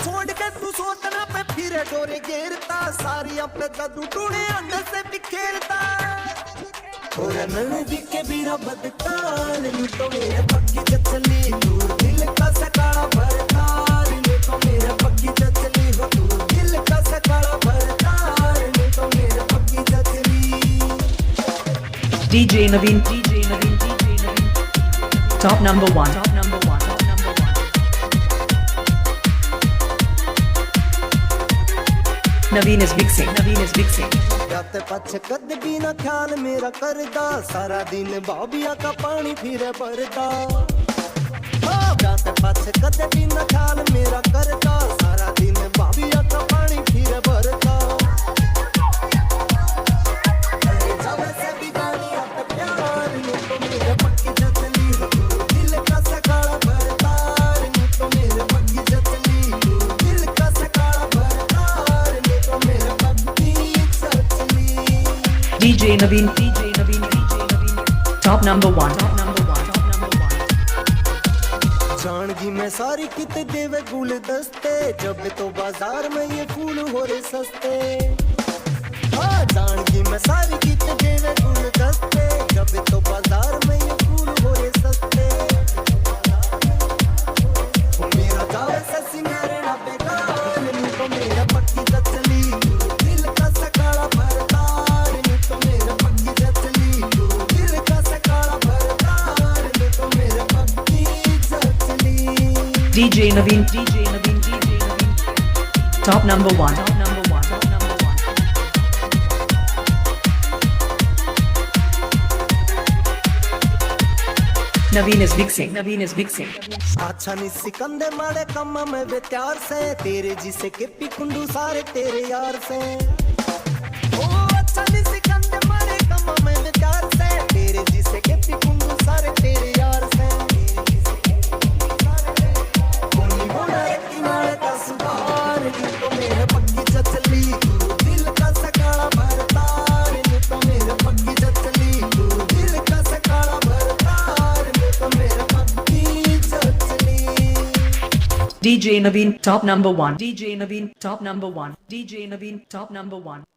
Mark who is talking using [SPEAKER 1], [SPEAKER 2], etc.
[SPEAKER 1] छोड़ के तू सोतना पे फिर डोरे घेरता सारी पे कदू टूने अंदर से बिखेरता और ननदी के बीरा बदकार नी तो मेरे पक्की चचली तू दिल का सकाड़ा भरतार नी तो मेरे पक्की चचली हो तू दिल का सकाड़ा भरतार नी तो मेरे पक्की चचली
[SPEAKER 2] DJ Naveen Top number 1 Naveen is mixing
[SPEAKER 1] जाते पछ कद भी ना ख्याल मेरा करदा सारा दिन बाबिया का पानी फिर भरदा जाते पछ कद भी ना ख्याल मेरा करदा सारा दिन बाबिया का पानी फिर भरदा जब से बिगाड़ी अब प्यार नी तो मेरे पक्की चचली दिल का सकाड़ा भरतार नी तो मेरे पक्की चचली दिल का सकाड़ा भरतार नी तो मेरे पक्की चचली
[SPEAKER 2] DJ Naveen Top number 1
[SPEAKER 1] जानगी मैं सारी कित देवे गुल दस्ते जब तो बाजार में ये फूल हो रे सस्ते जानगी मैं सारी कित देवे गुल दस्ते जब तो बाजार में ये फूल हो रे सस्ते मेरा जावे से सिंगारे ना बेकार नी तो मेरा पक्की चचली दिल का सकाड़ा भरतार नी तो मेरा पक्की चचली दिल का सकाड़ा भरतार नी तो मेरा पक्की चचली
[SPEAKER 2] DJ Naveen Top number 1 Naveen is mixing
[SPEAKER 1] अच्छा नी सिकंदे माड़े कम में वे प्यार से तेरे जिसे के पिकुंडू सारे तेरे यार से ओ अच्छा नी सिकंदे माड़े कम में वे प्यार से तेरे जिसे के पिकुंडू सारे तेरे यार से कोनी बोला किनारे का सुधार नी तो मेरे पक्की चचली दिल का सकाड़ा भरतार नी तो मेरे पक्की चचली दिल का सकाड़ा भरतार नी तो मेरे पक्की चचली
[SPEAKER 2] DJ Naveen Top number 1 DJ Naveen Top number 1